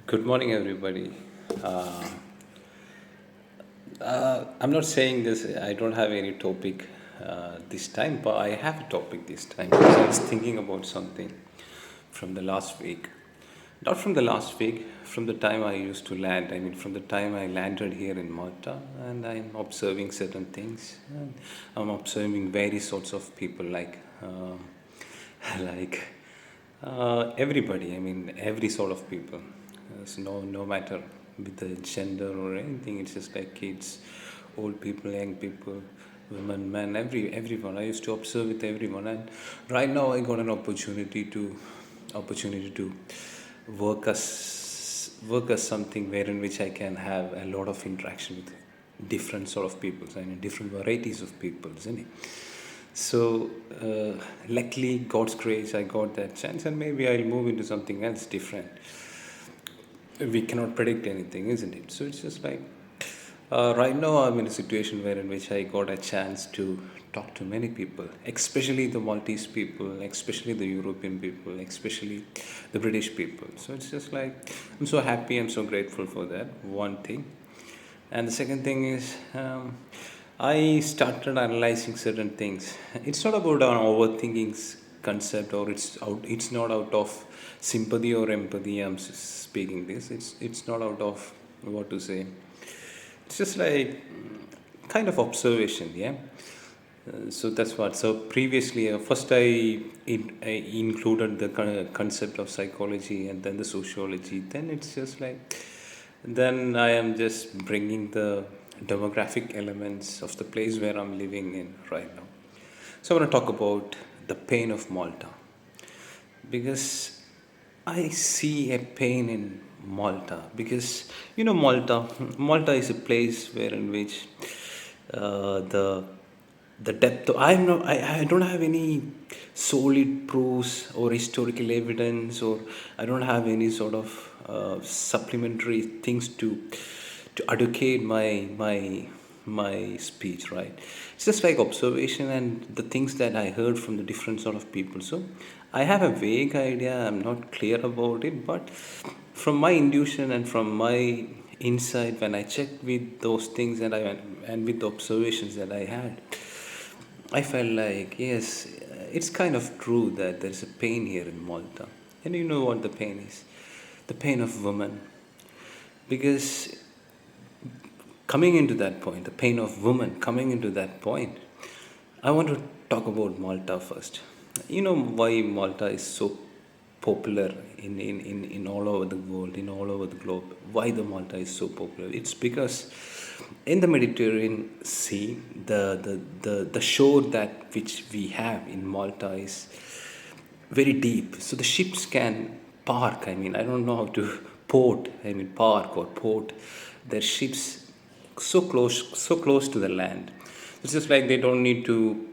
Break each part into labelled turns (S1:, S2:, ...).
S1: Good morning, everybody. Uh, I'm not saying this, I don't have any topic this time, but I have a topic this time because I was thinking about something from the last week. Not from the last week, from the time I used to land. I mean, from the time I landed here in Malta, and I'm observing certain things. And I'm observing various sorts of people, like everybody. I mean, every sort of people. So no matter with the gender or anything. It's just like kids, old people, young people, women, men, everyone. I used to observe with everyone, and right now I got an opportunity to work as something wherein which I can have a lot of interaction with different sort of people, I mean different varieties of people, isn't it? So luckily, God's grace, I got that chance, and maybe I'll move into something else different. We cannot predict anything, isn't it? So it's just like right now I'm in a situation where in which I got a chance to talk to many people, especially the Maltese people, especially the European people, especially the British people. So it's just like I'm so happy, I'm so grateful for that. One thing, and the second thing is I started analyzing certain things. It's not about an overthinking concept, or it's not out of sympathy or empathy. I'm speaking this. It's not out of what to say. It's just like kind of observation, yeah. So that's what. So previously, first I included the concept of psychology and then the sociology. Then it's just like, then I am just bringing the demographic elements of the place where I'm living in right now. So I want to talk about the pain of Malta, because I see a pain in Malta, because Malta is a place where in which the depth. I don't have any solid proofs or historical evidence, or I don't have any sort of supplementary things to educate my speech, right? It's just like observation and the things that I heard from the different sort of people. So I have a vague idea, I'm not clear about it, but from my intuition and from my insight, when I checked with those things and with the observations that I had, I felt like, yes, it's kind of true that there's a pain here in Malta. And you know what the pain is? The pain of women. Because coming into that point, the pain of women coming into that point, I want to talk about Malta first. You know why Malta is so popular in all over the world, in all over the globe? Why the Malta is so popular? It's because in the Mediterranean Sea, the shore that which we have in Malta is very deep. So the ships can park. I mean, I don't know how to park or port their ships so close to the land. It's just like they don't need to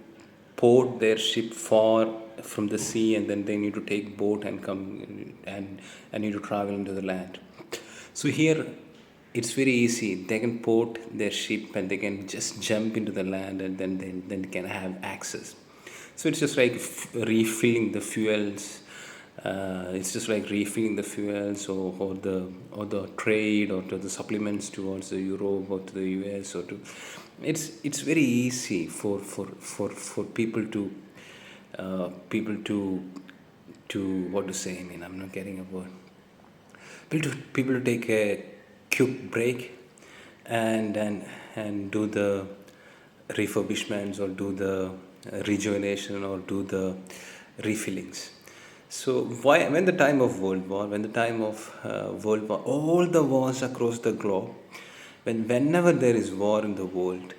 S1: port their ship far from the sea, and then they need to take boat and come and need to travel into the land. So here it's very easy. They can port their ship and they can just jump into the land, and then they can have access. So it's just like refilling the fuels. It's just like refilling the fuels, or the trade, or to the supplements towards the Europe or to the US, or to it's very easy for people to what to say. I mean, I'm not getting a word. People to take a quick break and do the refurbishments, or do the rejuvenation, or do the refillings. So why, when the time of World War, when the time of World War, all the wars across the globe, whenever there is war in the world,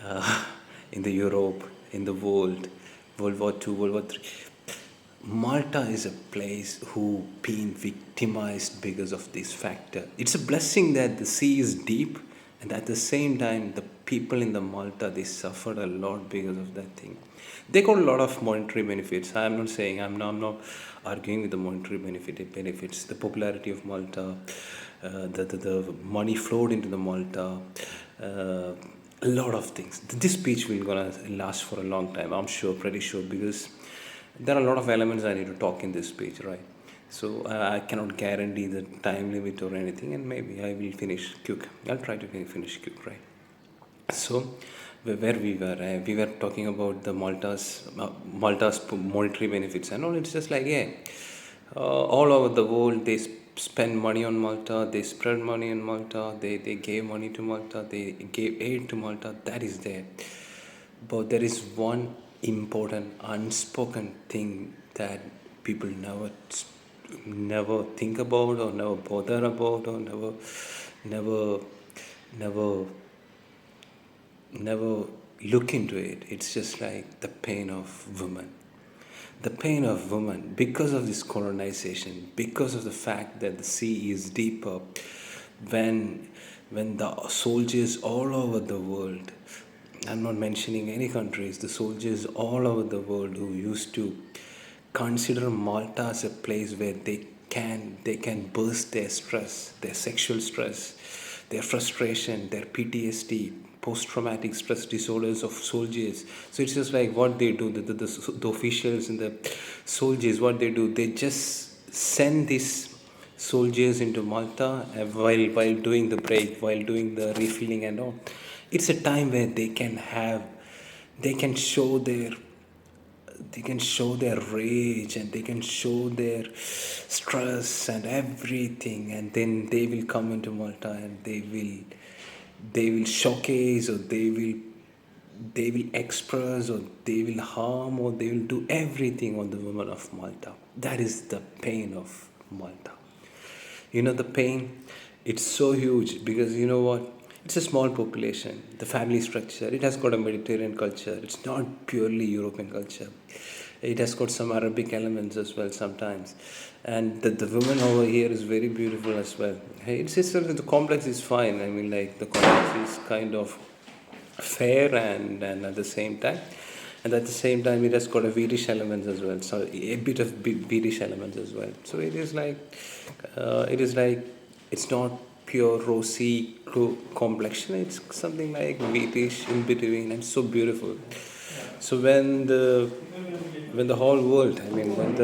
S1: uh, in the Europe, in the world, World War II, World War III, Malta is a place who been victimized because of this factor. It's a blessing that the sea is deep, and at the same time, the people in the Malta, they suffered a lot because of that thing. They got a lot of monetary benefits. I'm not saying, I'm not arguing with the monetary benefits. The popularity of Malta, the money flowed into the Malta. Uh, a lot of things. This speech will gonna last for a long time, I'm sure, pretty sure, because there are a lot of elements I need to talk in this speech, right? So I cannot guarantee the time limit or anything, and maybe I will finish quick. I'll try to finish quick, right? So where we were talking about the Malta's monetary benefits and all. It's just like, yeah, all over the world they spend money on Malta, they spread money on Malta, they gave money to Malta, they gave aid to Malta. That is there. But there is one important unspoken thing that people never think about, or never bother about, or never never never look into it. It's just like the pain of women. The pain of women, because of this colonization, because of the fact that the sea is deeper, when when the soldiers all over the world, I'm not mentioning any countries, the soldiers all over the world who used to consider Malta as a place where they can burst their stress, their sexual stress, their frustration, their PTSD, post-traumatic stress disorders of soldiers. So it's just like what they do, the officials and the soldiers, what they do, they just send these soldiers into Malta while doing the break, while doing the refilling and all. It's a time where they can show their rage, and they can show their stress and everything, and then they will come into Malta, and they will showcase, or they will express, or they will harm, or they will do everything on the women of Malta. That is the pain of Malta. The pain, it's so huge, because you know what, it's a small population, the family structure, it has got a Mediterranean culture, it's not purely European culture, it has got some Arabic elements as well sometimes, and the woman over here is very beautiful as well. Hey, it's just that the complex is fine. I mean, like, the complex is kind of fair, and at the same time it has got a Swedish elements as well, so a bit of Swedish elements as well. So it is like it's not pure rosy complexion, it's something like Swedish in between, and so beautiful. So when the whole world, I mean, hang on.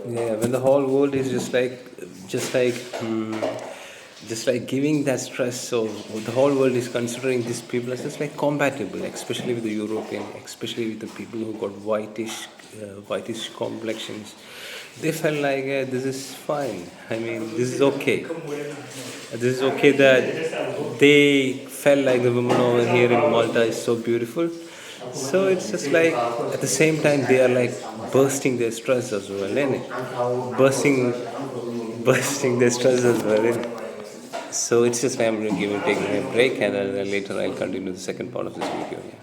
S1: Yeah, when the whole world is just like just like giving that stress, so the whole world is considering these people as just like compatible, especially with the European, especially with the people who got whitish complexions. They felt like, this is fine. I mean, this is okay. This is okay that they felt like the woman over here in Malta is so beautiful. So it's just like, at the same time they are like bursting their stress as well, innit? Bursting their stress as well, innit? So it's just, I'm taking a break, and then later I'll continue the second part of this video. Yeah.